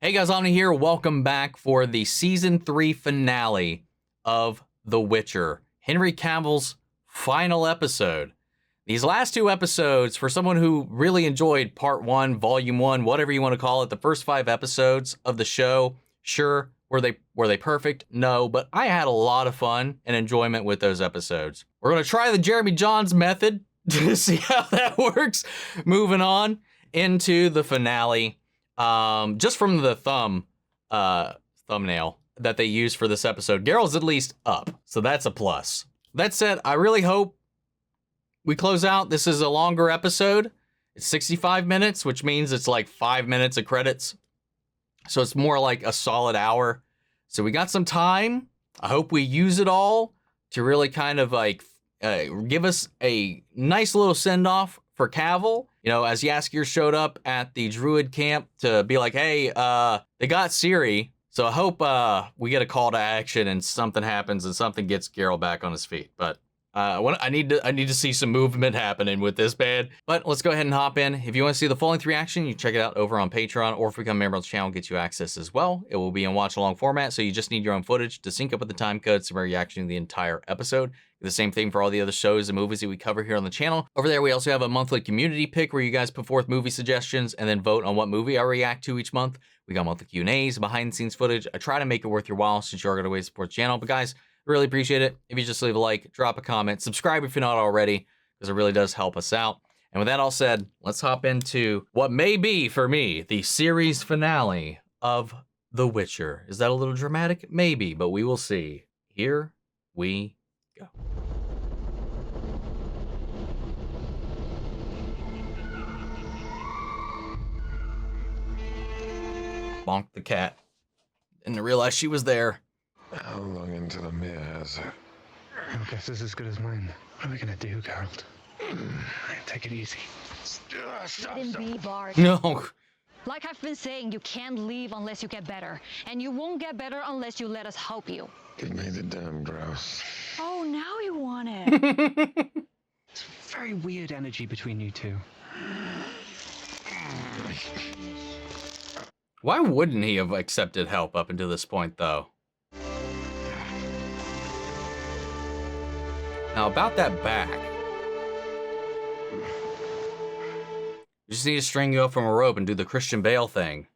Hey guys, Anya here. Welcome back for the Season 3 finale of The Witcher. Henry Cavill's final episode. These last two episodes, for someone who really enjoyed Part 1, Volume 1, whatever you want to call it, the first 5 episodes of the show, sure, were they perfect? No, but I had a lot of fun and enjoyment with those episodes. We're going to try the Jeremy Johns method to see how that works. Moving on into the finale. Just from the thumbnail that they used for this episode, Geralt's at least up, so that's a plus. That said, I really hope we close out. This is a longer episode. It's 65 minutes, which means it's like 5 minutes of credits. So it's more like a solid hour. So we got some time. I hope we use it all to really kind of like give us a nice little send-off for Cavill. You know, as Jaskier showed up at the Druid camp to be like, hey, they got Ciri. So I hope we get a call to action and something happens and something gets Geralt back on his feet. But I need to see some movement happening with this band. But let's go ahead and hop in. If you want to see the full-length reaction, you check it out over on Patreon, or if we become a member of the channel, get you access as well. It will be in watch-along format, so you just need your own footage to sync up with the time codes so we're reacting to the entire episode. The same thing for all the other shows and movies that we cover here on the channel. Over there, we also have a monthly community pick where you guys put forth movie suggestions and then vote on what movie I react to each month. We got monthly Q&As, behind-the-scenes footage. I try to make it worth your while since you're going to way to support the channel. But guys, really appreciate it. If you just leave a like, drop a comment, subscribe if you're not already, because it really does help us out. And with that all said, let's hop into what may be, for me, the series finale of The Witcher. Is that a little dramatic? Maybe, but we will see. Here we go. Bonk the cat. Didn't realize she was there. How long into the mirror has it? Your guess is as good as mine. What are we gonna do, Geralt? Take it easy. Let him be, Bart. No. Like I've been saying, you can't leave unless you get better. And you won't get better unless you let us help you. Give me the damn grouse. Oh, now you want it. It's very weird energy between you two. Why wouldn't he have accepted help up until this point, though? Now, about that back. You just need to string you up from a rope and do the Christian Bale thing.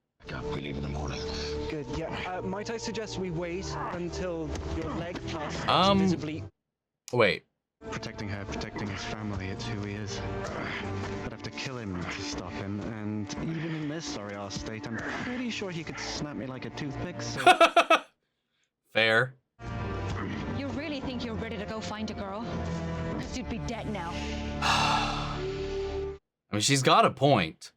We leave in the morning. Good, yeah. Might I suggest we wait until your leg passes visibly... Wait. Protecting her, protecting his family, it's who he is. I'd have to kill him to stop him, and even in this sorry-ass state, I'm pretty sure he could snap me like a toothpick, so... Fair. You really think you're ready to go find a girl? Because you'd be dead now. I mean, she's got a point.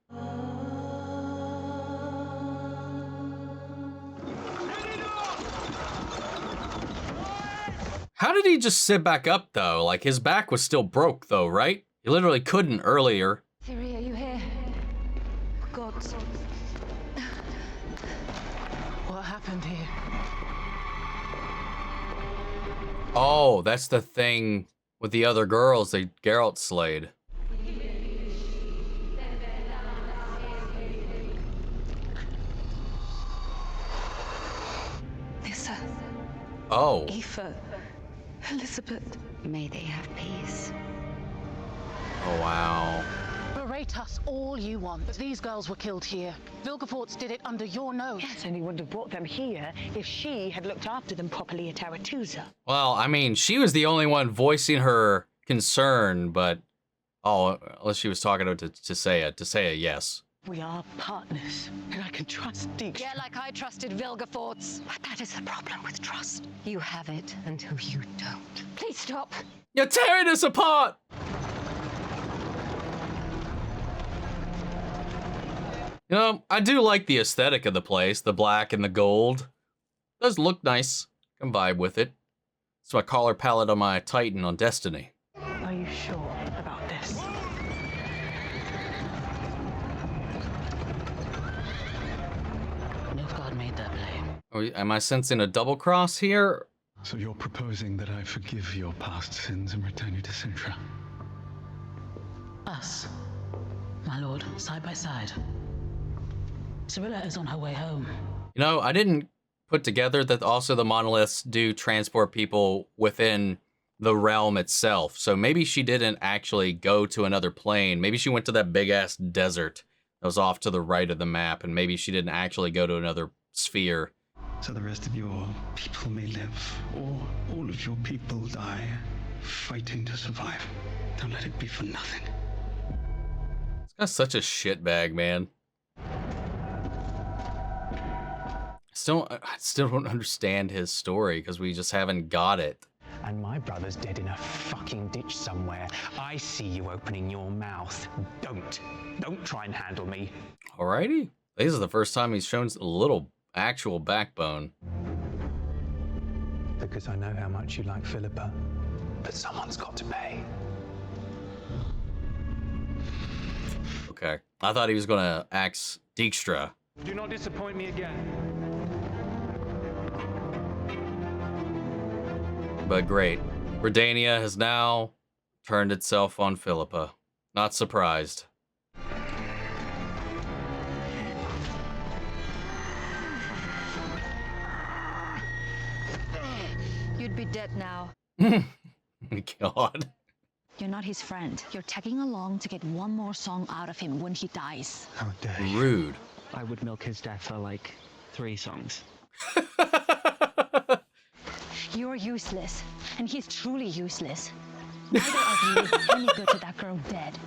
How did he just sit back up, though? Like, his back was still broke, though, right? He literally couldn't earlier. Ciri, are you here? God. What happened here? Oh, that's the thing with the other girls that Geralt slayed. Nissa. Oh. Aoife. Elizabeth. May they have peace. Oh, wow. Berate us all you want, but these girls were killed here. Vilgefortz did it under your nose. Yes, and he wouldn't have brought them here if she had looked after them properly at Aretuza. Well, I mean, she was the only one voicing her concern, but... Oh, unless she was talking to Tissaia. Tissaia, yes. We are partners, and I can trust deeply. Yeah, like I trusted Vilgefortz. But that is the problem with trust. You have it until you don't. Please stop. You're tearing us apart! You know, I do like the aesthetic of the place, the black and the gold. It does look nice. I can vibe with it. It's my color palette on my Titan on Destiny. Are you sure about this? Nilfgaard made that play. Am I sensing a double cross here? So you're proposing that I forgive your past sins and return you to Cintra? Us, my lord, side by side. Cirilla is on her way home. You know, I didn't put together that also the monoliths do transport people within the realm itself. So maybe she didn't actually go to another plane. Maybe she went to that big-ass desert that was off to the right of the map, and maybe she didn't actually go to another sphere. So the rest of your people may live, or all of your people die, fighting to survive. Don't let it be for nothing. This guy's such a shitbag, man. I still don't understand his story because we just haven't got it. And my brother's dead in a fucking ditch somewhere. I see you opening your mouth. Don't try and handle me. Alrighty. This is the first time he's shown a little actual backbone. Because I know how much you like Philippa, but someone's got to pay. Okay. I thought he was gonna axe Dijkstra. Do not disappoint me again. But great. Redania has now turned itself on Philippa. Not surprised. You'd be dead now. God. You're not his friend. You're tagging along to get one more song out of him when he dies. How dare you? Rude. I would milk his death for like 3 songs. You're useless, and he's truly useless. Neither of you is any good to that girl dead.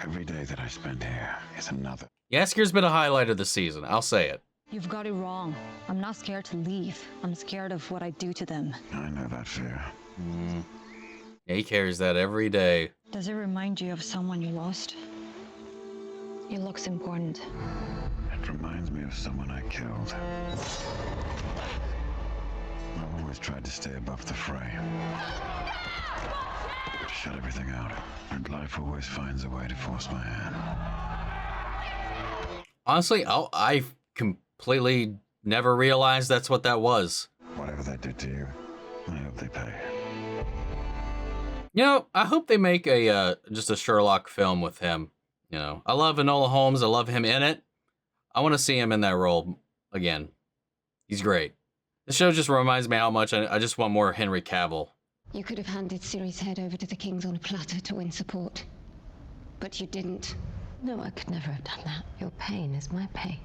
Every day that I spend here is another. Jaskier's been a highlight of the season. I'll say it. You've got it wrong. I'm not scared to leave. I'm scared of what I do to them. I know that fear. Yeah, he carries that every day. Does it remind you of someone you lost? It looks important. It reminds me of someone I killed. I've always tried to stay above the fray. Shut everything out. And life always finds a way to force my hand. Honestly, I completely never realized that's what that was. Whatever they did to you, I hope they pay. You know, I hope they make just a Sherlock film with him. You know, I love Enola Holmes. I love him in it. I want to see him in that role again. He's great. The show just reminds me how much I just want more Henry Cavill. You could have handed Ciri's head over to the kings on a platter to win support. But you didn't. No, I could never have done that. Your pain is my pain.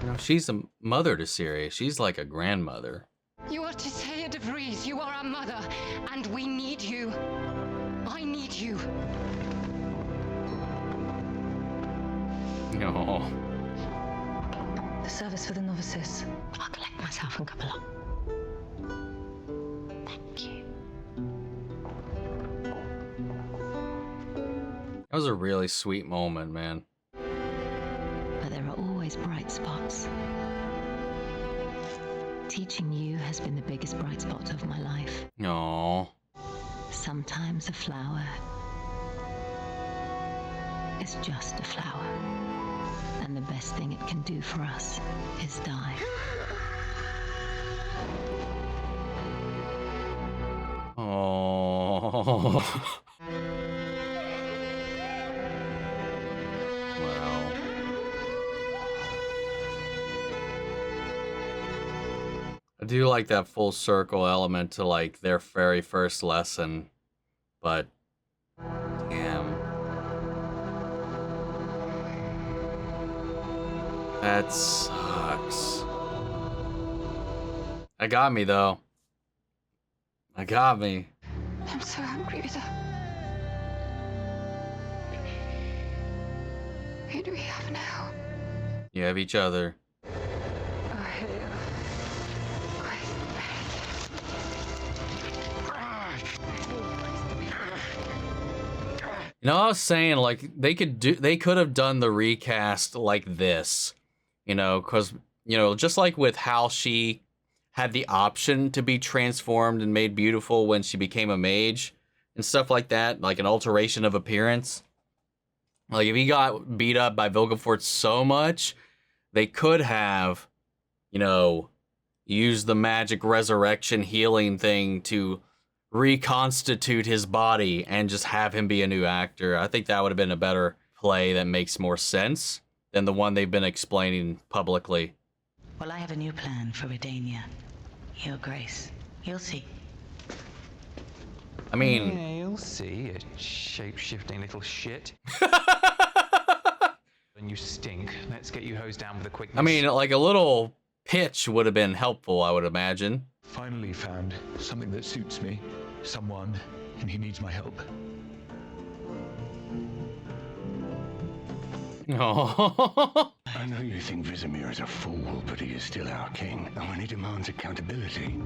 You know, she's a mother to Ciri. She's like a grandmother. You are Tissaia de Vries. You are our mother. And we need you. I need you. Oh. The service for the novices. I'll collect myself and couple up. Thank you. That was a really sweet moment, man. But there are always bright spots. Teaching you has been the biggest bright spot of my life. Aww. Sometimes a flower is just a flower. And the best thing it can do for us is die. Oh. Wow. I do like that full circle element to like their very first lesson, but damn. That sucks. That got me though. That got me. I'm so hungry, Rita. Who do we have now? You have each other. You know, I was saying like they could have done the recast like this, you know, because you know, just like with how she had the option to be transformed and made beautiful when she became a mage and stuff like that, like an alteration of appearance. Like if he got beat up by Vilgefortz so much, they could have, you know, used the magic resurrection healing thing to reconstitute his body and just have him be a new actor. I think that would have been a better play that makes more sense than the one they've been explaining publicly. Well, I have a new plan for Redania. Your Grace. You'll see. I mean... Yeah, you'll see, you shape-shifting little shit. And you stink. Let's get you hosed down with a quickness. I mean, like a little pitch would have been helpful, I would imagine. Finally found something that suits me. Someone, and he needs my help. Oh. I know you think Vizimir is a fool, but he is still our king. And when he demands accountability,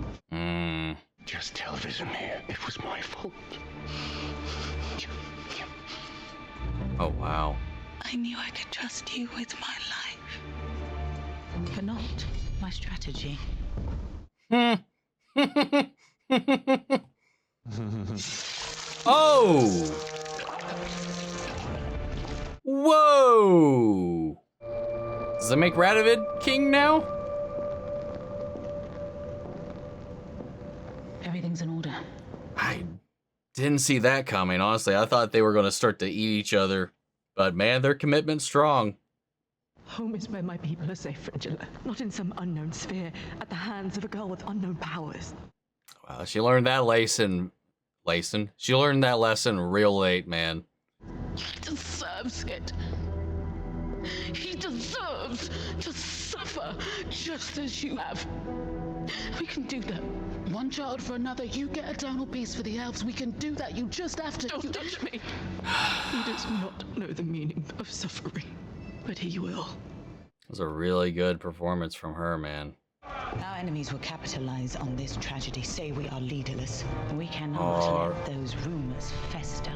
just tell Vizimir it was my fault. Oh, wow. I knew I could trust you with my life. But not my strategy. Oh! Whoa! Does it make Radovid king now? Everything's in order. I didn't see that coming, honestly. I thought they were going to start to eat each other. But man, their commitment's strong. Home is where my people are safe, Fringilla. Not in some unknown sphere, at the hands of a girl with unknown powers. Wow, she learned that lesson. She learned that lesson real late, man. He deserves it. He deserves to suffer just as you have. We can do that. One child for another. You get eternal peace for the elves. We can do that. You just have to. Don't touch me. He does not know the meaning of suffering, but he will. It was a really good performance from her, man. Our enemies will capitalize on this tragedy, say we are leaderless. We cannot let those rumors fester.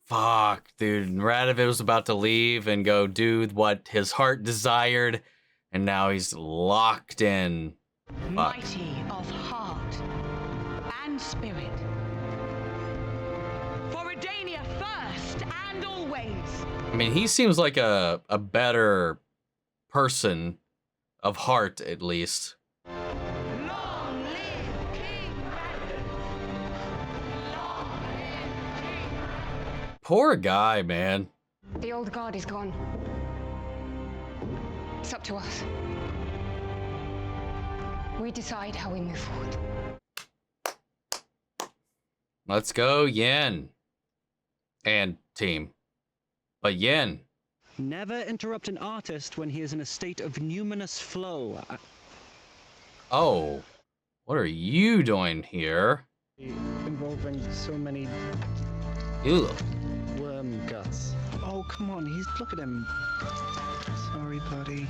Fuck, dude. Radovid was about to leave and go do what his heart desired, and now he's locked in. Fuck. Mighty of heart and spirit. For Redania first and always. I mean, he seems like a better person of heart, at least. Long live King Radovid. Long live King Radovid. Poor guy, man. The old guard is gone. It's up to us. We decide how we move forward. Let's go, Yen. And team. But Yen. Never interrupt an artist when he is in a state of numinous flow. Oh. What are you doing here? Involving so many Ew. worm guts. Oh, come on, look at him. Sorry, buddy.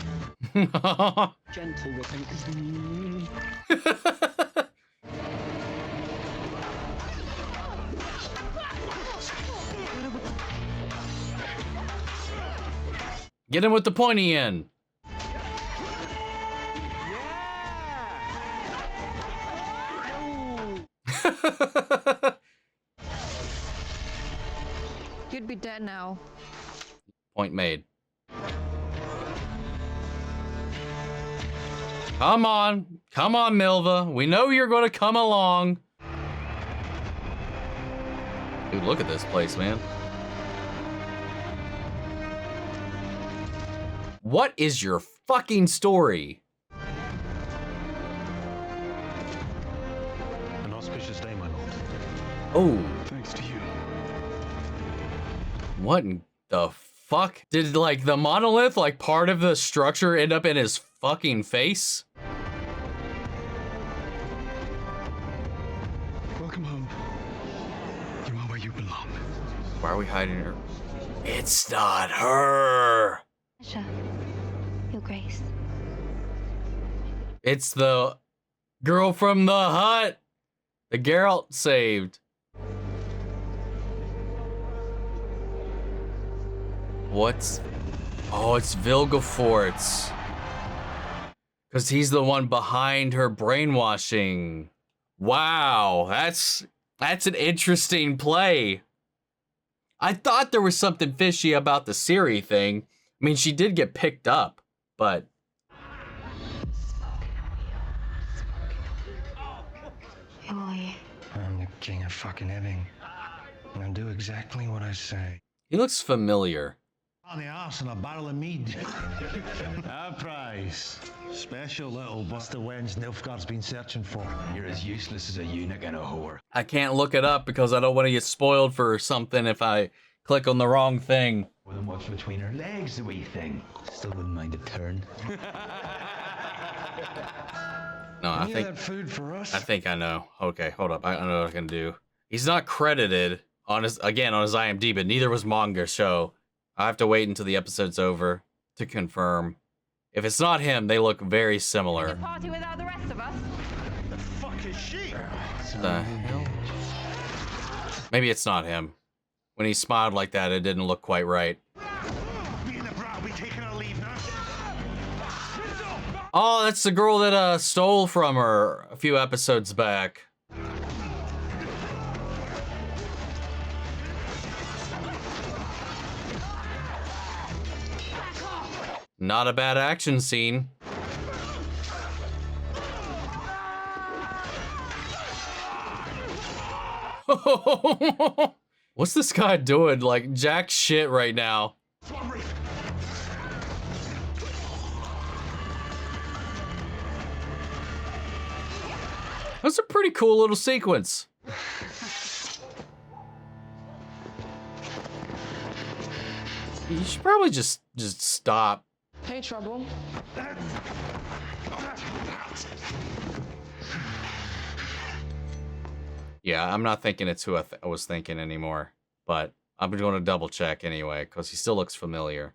Gentle with him. Get him with the pointy end. You'd be dead now. Point made. Come on, Milva. We know you're going to come along. Dude, look at this place, man. What is your fucking story? An auspicious day, my lord. Oh. Thanks to you. What in the fuck? Did, like, the monolith, like, part of the structure end up in his fucking face? Welcome home. You are where you belong. Why are we hiding her? It's not her. Your Grace. It's the girl from the hut. The Geralt saved. What's... Oh, it's Vilgefortz. Because he's the one behind her brainwashing. Wow, that's an interesting play. I thought there was something fishy about the Ciri thing. I mean, she did get picked up, but... I'm the king of fucking Ebbing. And I'll do exactly what I say. He looks familiar. On the arse and a barrel of mead. Our prize. Special little buster wench Nilfgaard's been searching for. You're as useless as a eunuch and a whore. I can't look it up because I don't want to get spoiled for something if I click on the wrong thing. More than what's between her legs, the wee thing. Still wouldn't mind a turn. No, I think food for us. I think I know. Okay, hold up. I know what I can do. He's not credited on his IMDb, but neither was Meng'er, so I have to wait until the episode's over to confirm. If it's not him, they look very similar. Party without the rest of us. The fuck is she? The hell? Maybe it's not him. When he smiled like that, it didn't look quite right. Me and the bra will be taking our leave now. Oh, that's the girl that stole from her a few episodes back. Not a bad action scene. What's this guy doing? Like jack shit right now. That's a pretty cool little sequence. You should probably just stop. Hey, Trouble. Yeah, I'm not thinking it's who I was thinking anymore, but I'm going to double check anyway because he still looks familiar.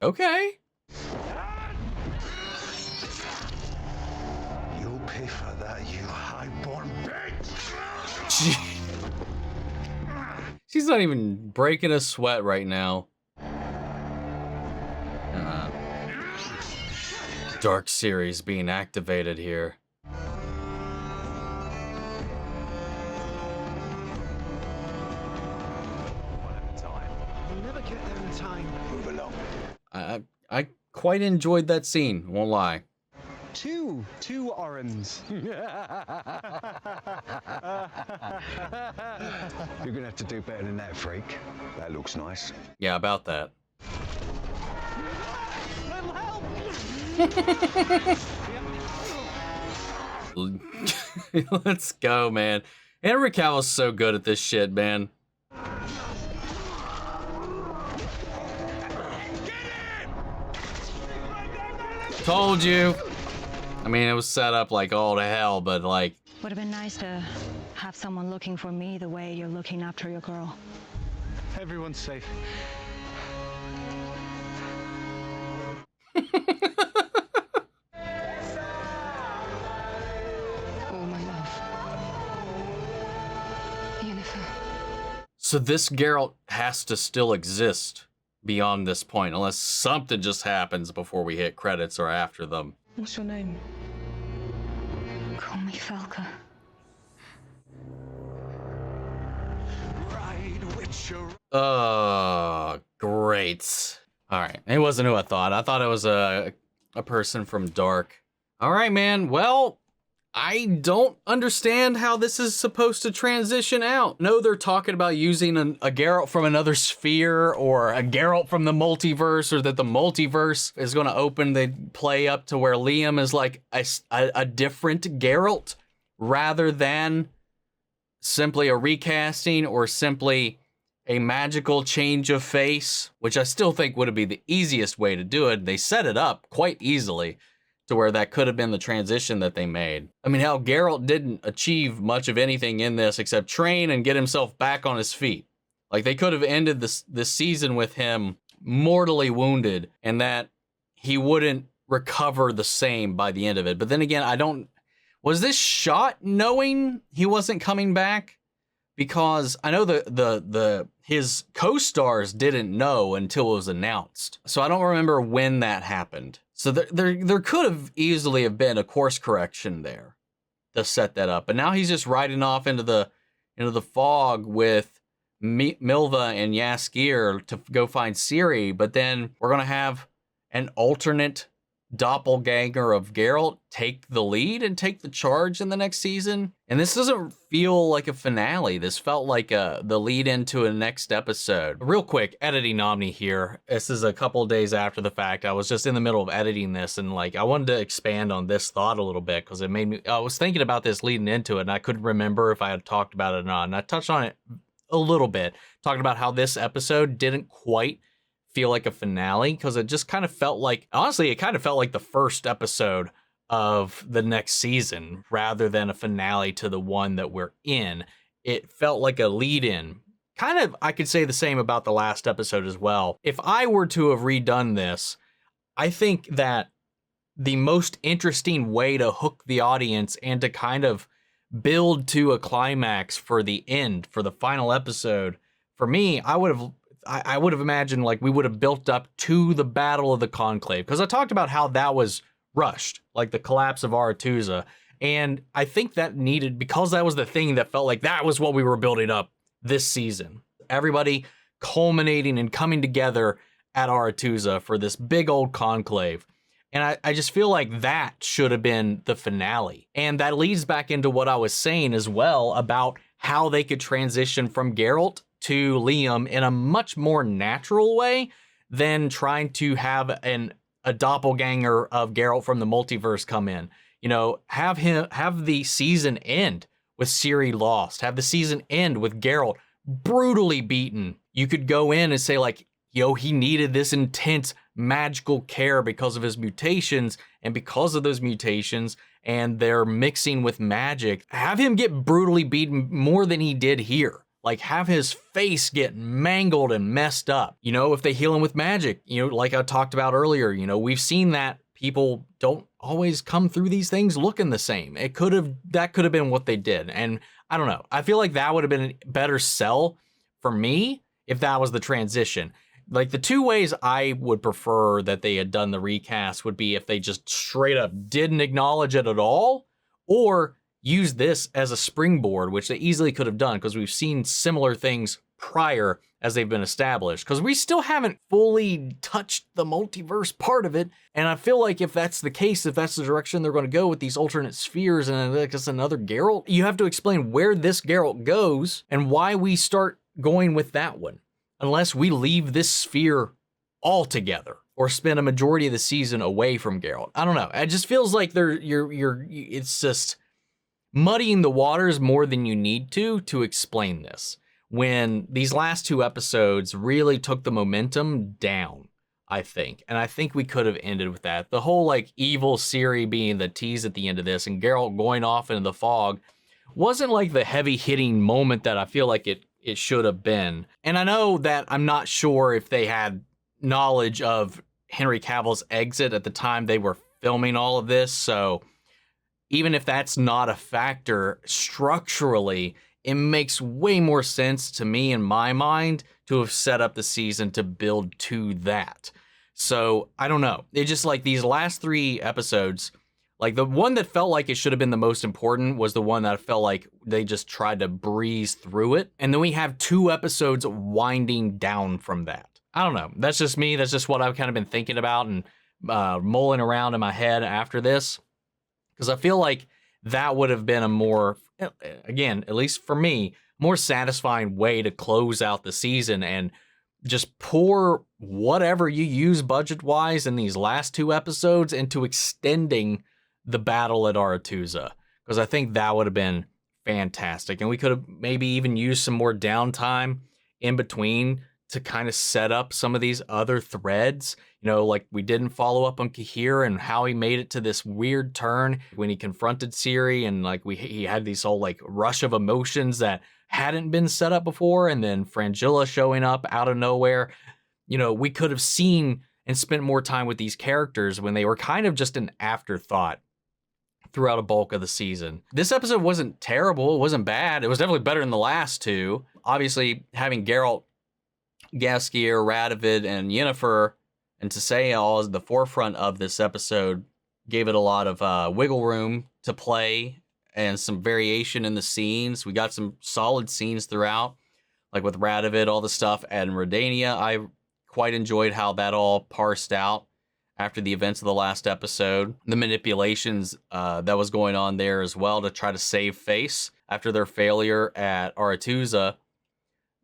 Okay. You'll pay for that, you highborn bitch! She's not even breaking a sweat right now. Dark Ciri's being activated here. We'll never get there in time. Move along. I quite enjoyed that scene, won't lie. Two Orans. You're gonna have to do better than that, freak. That looks nice. Yeah, about that. Let's go, man. Henry Cavill's so good at this shit, man. Told you. I mean, it was set up like all to hell, but like... Would have been nice to have someone looking for me the way you're looking after your girl. Everyone's safe. All my love. Yennefer. So this Geralt has to still exist beyond this point, unless something just happens before we hit credits or after them. What's your name? Call me Falca. Great. All right, it wasn't who I thought. I thought it was a person from Dark. All right, man. Well, I don't understand how this is supposed to transition out. No, they're talking about using a Geralt from another sphere or a Geralt from the multiverse, or that the multiverse is going to open the play up to where Liam is like a different Geralt rather than simply a recasting or simply a magical change of face, which I still think would be the easiest way to do it. They set it up quite easily to where that could have been the transition that they made. I mean, how Geralt didn't achieve much of anything in this except train and get himself back on his feet. Like, they could have ended this season with him mortally wounded and that he wouldn't recover the same by the end of it. But then again, was this shot knowing he wasn't coming back? Because I know his co-stars didn't know until it was announced. So I don't remember when that happened. So there could have easily have been a course correction there to set that up. But now he's just riding off into the fog with Milva and Jaskier to go find Ciri. But then we're gonna have an alternate doppelganger of Geralt take the lead and take the charge in the next season. And this doesn't feel like a finale. This felt like the lead into a next episode. Real quick, editing Omni here. This is a couple of days after the fact. I was just in the middle of editing this, and like I wanted to expand on this thought a little bit because it made me, I was thinking about this leading into it, and I couldn't remember if I had talked about it or not. And I touched on it a little bit, talking about how this episode didn't quite feel like a finale because it just kind of felt like, honestly, it kind of felt like the first episode of the next season rather than a finale to the one that we're in. It felt like a lead in. Kind of, I could say the same about the last episode as well. If I were to have redone this, I think that the most interesting way to hook the audience and to kind of build to a climax for the end, for the final episode, for me, I would have imagined like we would have built up to the Battle of the Conclave, because I talked about how that was rushed, like the collapse of Aretuza. And I think that needed, because that was the thing that felt like that was what we were building up this season. Everybody culminating and coming together at Aretuza for this big old conclave. And I just feel like that should have been the finale. And that leads back into what I was saying as well about how they could transition from Geralt to Liam in a much more natural way than trying to have a doppelganger of Geralt from the multiverse come in. You know, have the season end with Ciri lost, have the season end with Geralt brutally beaten. You could go in and say like, yo, he needed this intense magical care because of his mutations, and because of those mutations and they're mixing with magic, have him get brutally beaten more than he did here. Like, have his face get mangled and messed up. You know, if they heal him with magic, you know, like I talked about earlier, you know, we've seen that people don't always come through these things looking the same. That could have been what they did. And I don't know. I feel like that would have been a better sell for me if that was the transition. Like, the two ways I would prefer that they had done the recast would be if they just straight up didn't acknowledge it at all, or use this as a springboard, which they easily could have done because we've seen similar things prior as they've been established, because we still haven't fully touched the multiverse part of it. And I feel like if that's the case, if that's the direction they're going to go with these alternate spheres and like it's another Geralt, you have to explain where this Geralt goes and why we start going with that one, unless we leave this sphere altogether or spend a majority of the season away from Geralt. I don't know. It just feels like it's just muddying the waters more than you need to explain this, when these last two episodes really took the momentum down, I think. And I think we could have ended with that. The whole like evil Ciri being the tease at the end of this and Geralt going off into the fog wasn't like the heavy hitting moment that I feel like it should have been. And I know that I'm not sure if they had knowledge of Henry Cavill's exit at the time they were filming all of this, so even if that's not a factor, structurally, it makes way more sense to me in my mind to have set up the season to build to that. So I don't know. It just like these last three episodes, like the one that felt like it should have been the most important was the one that felt like they just tried to breeze through it. And then we have two episodes winding down from that. I don't know. That's just me. That's just what I've kind of been thinking about and mulling around in my head after this. Because I feel like that would have been a more, again, at least for me, more satisfying way to close out the season and just pour whatever you use budget-wise in these last two episodes into extending the battle at Aretuza. Because I think that would have been fantastic. And we could have maybe even used some more downtime in between to kind of set up some of these other threads. You know, like we didn't follow up on Cahir and how he made it to this weird turn when he confronted Ciri, and like he had these whole like rush of emotions that hadn't been set up before, and then Frangilla showing up out of nowhere. You know, we could have seen and spent more time with these characters when they were kind of just an afterthought throughout a bulk of the season. This episode wasn't terrible. It wasn't bad. It was definitely better than the last two. Obviously, having Geralt, Jaskier, Radovid, and Yennefer and Tissaia all as the forefront of this episode gave it a lot of wiggle room to play and some variation in the scenes. We got some solid scenes throughout, like with Radovid, all the stuff, and Redania. I quite enjoyed how that all parsed out. after the events of the last episode. The manipulations that was going on there as well to try to save face after their failure at Aretuza.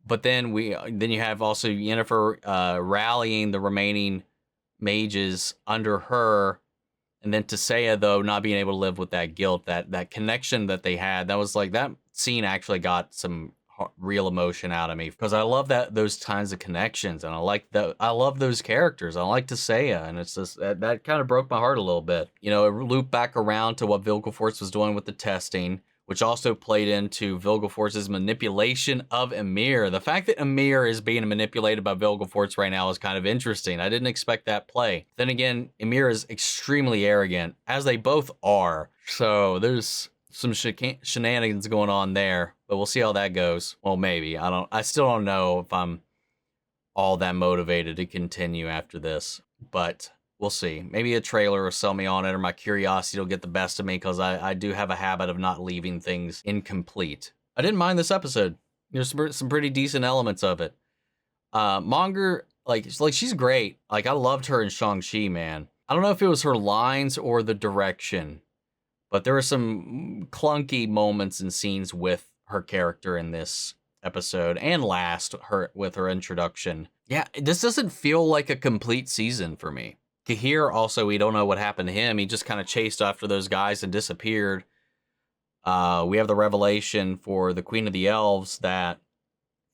But then you have also Yennefer rallying the remaining mages under her, and then Tissaia, though, not being able to live with that guilt, that connection that they had. That was like, that scene actually got some real emotion out of me, because I love those kinds of connections, and I love those characters. I like Tissaia, and it's just that kind of broke my heart a little bit. You know, it looped back around to what Vilgefortz was doing with the testing, which also played into Vilgefortz's manipulation of Emhyr. The fact that Emhyr is being manipulated by Vilgefortz right now is kind of interesting. I didn't expect that play. Then again, Emhyr is extremely arrogant, as they both are. So there's some shenanigans going on there, but we'll see how that goes. Well, maybe. I still don't know if I'm all that motivated to continue after this, but we'll see. Maybe a trailer will sell me on it, or my curiosity will get the best of me, because I do have a habit of not leaving things incomplete. I didn't mind this episode. There's some pretty decent elements of it. Meng'er, like she's great. Like, I loved her in Shang-Chi, man. I don't know if it was her lines or the direction, but there were some clunky moments and scenes with her character in this episode, and with her introduction. Yeah, this doesn't feel like a complete season for me. Cavill, also, we don't know what happened to him. He just kind of chased after those guys and disappeared. We have the revelation for the Queen of the Elves that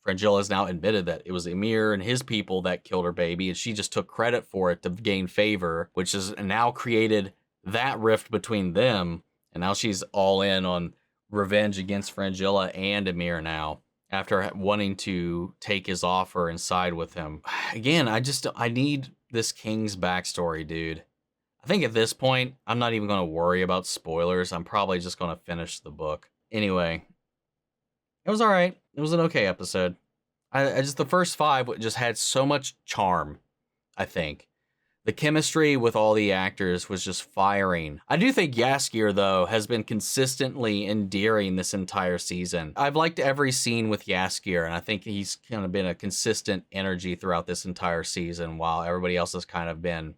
Fringilla has now admitted that it was Emhyr and his people that killed her baby, and she just took credit for it to gain favor, which has now created that rift between them. And now she's all in on revenge against Fringilla and Emhyr now, after wanting to take his offer and side with him. Again, I need this king's backstory, dude. I think at this point, I'm not even going to worry about spoilers. I'm probably just going to finish the book. Anyway, it was all right. It was an okay episode. I just, the first 5 just had so much charm, I think. The chemistry with all the actors was just firing. I do think Jaskier, though, has been consistently endearing this entire season. I've liked every scene with Jaskier, and I think he's kind of been a consistent energy throughout this entire season, while everybody else has kind of been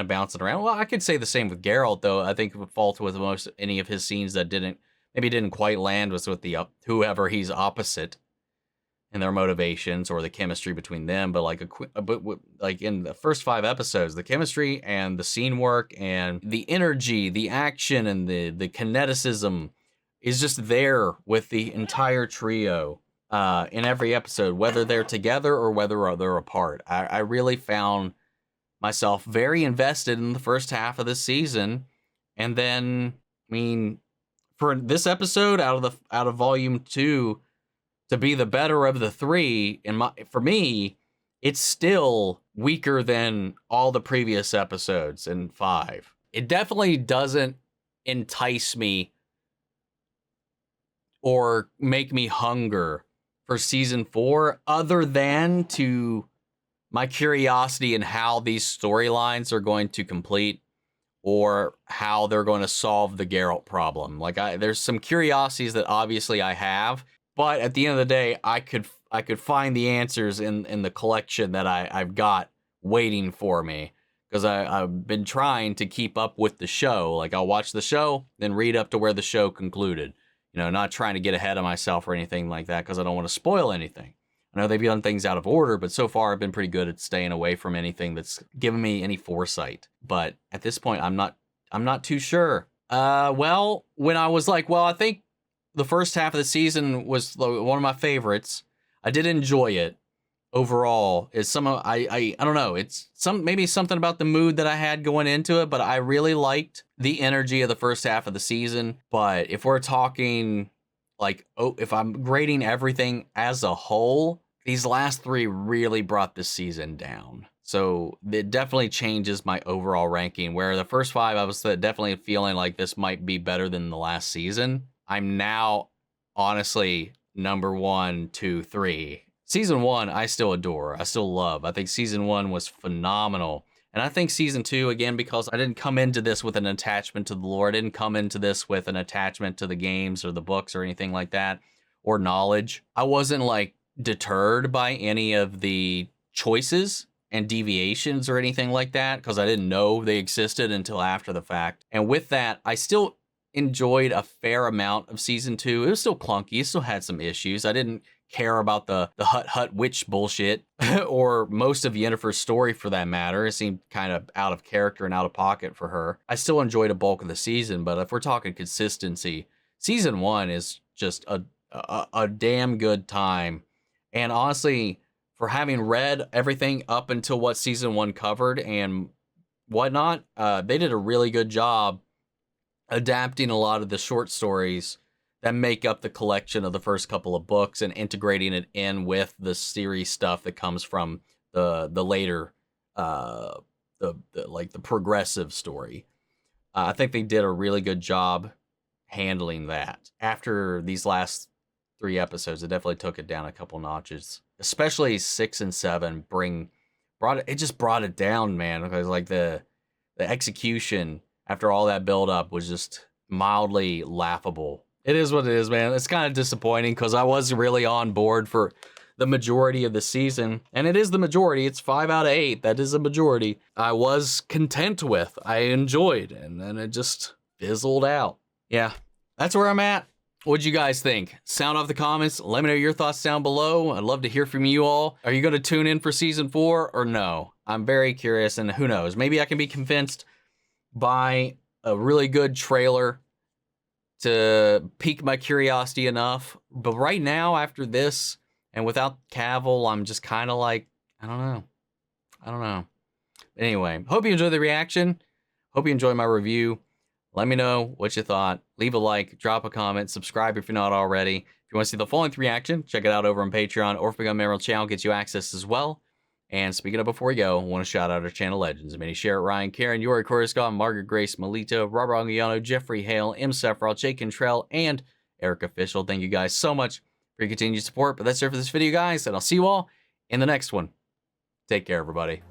bouncing around. Well, I could say the same with Geralt, though. I think the fault with any of his scenes that didn't quite land was with the whoever he's opposite, and their motivations or the chemistry between them. But like in the first 5 episodes, the chemistry and the scene work and the energy, the action, and the kineticism is just there with the entire trio in every episode, whether they're together or whether they're apart. I really found myself very invested in the first half of this season. And then, I mean, for this episode out of volume 2, to be the better of the 3, for me, it's still weaker than all the previous episodes in 5. It definitely doesn't entice me or make me hunger for season 4, other than to my curiosity in how these storylines are going to complete, or how they're going to solve the Geralt problem. Like, there's some curiosities that obviously I have, but at the end of the day, I could find the answers in the collection that I've got waiting for me, because I've been trying to keep up with the show. Like, I'll watch the show, then read up to where the show concluded. You know, not trying to get ahead of myself or anything like that, because I don't want to spoil anything. I know they've done things out of order, but so far I've been pretty good at staying away from anything that's given me any foresight. But at this point, I'm not too sure. Well, when I was like, well, I think the first half of the season was one of my favorites. I did enjoy it overall. I don't know. It's maybe something about the mood that I had going into it, but I really liked the energy of the first half of the season. But if we're talking like, if I'm grading everything as a whole, these last 3 really brought this season down. So it definitely changes my overall ranking, where the first 5, I was definitely feeling like this might be better than the last season. I'm now, honestly, number 1, 2, 3. Season 1, I still adore. I still love. I think season 1 was phenomenal. And I think season 2, again, because I didn't come into this with an attachment to the lore. I didn't come into this with an attachment to the games or the books or anything like that, or knowledge. I wasn't, like, deterred by any of the choices and deviations or anything like that, because I didn't know they existed until after the fact. And with that, I still enjoyed a fair amount of season 2. It was still clunky. It still had some issues. I didn't care about the hut witch bullshit or most of Yennefer's story for that matter. It seemed kind of out of character and out of pocket for her. I still enjoyed a bulk of the season, but if we're talking consistency, season 1 is just a damn good time. And honestly, for having read everything up until what season 1 covered and whatnot, they did a really good job adapting a lot of the short stories that make up the collection of the first couple of books and integrating it in with the series stuff that comes from the later, the progressive story. I think they did a really good job handling that. After these last 3 episodes, it definitely took it down a couple notches, especially 6 and 7 brought it down, man, because like the execution after all that build up was just mildly laughable. It is what it is, man. It's kind of disappointing because I was really on board for the majority of the season, and it is the majority. It's 5 out of 8. That is a majority. I was content with, I enjoyed, and then it just fizzled out. Yeah, that's where I'm at. What'd you guys think? Sound off the comments. Let me know your thoughts down below. I'd love to hear from you all. Are you going to tune in for season 4 or no? I'm very curious, and who knows? Maybe I can be convinced by a really good trailer to pique my curiosity enough. But right now, after this, and without Cavill, I'm just kind of like, I don't know. Anyway, hope you enjoyed the reaction. Hope you enjoyed my review. Let me know what you thought. Leave a like, drop a comment, subscribe if you're not already. If you want to see the full-length reaction, check it out over on Patreon, or if become a member of the channel, gets you access as well. And speaking of before we go, I want to shout out our channel legends. Many Share, Ryan, Karen, Yori, Koriscott, Margaret Grace, Melito, Robert Anguiano, Jeffrey Hale, M. Sephiroth, Jake Cantrell, and Eric Official. Thank you guys so much for your continued support. But that's it for this video, guys, and I'll see you all in the next one. Take care, everybody.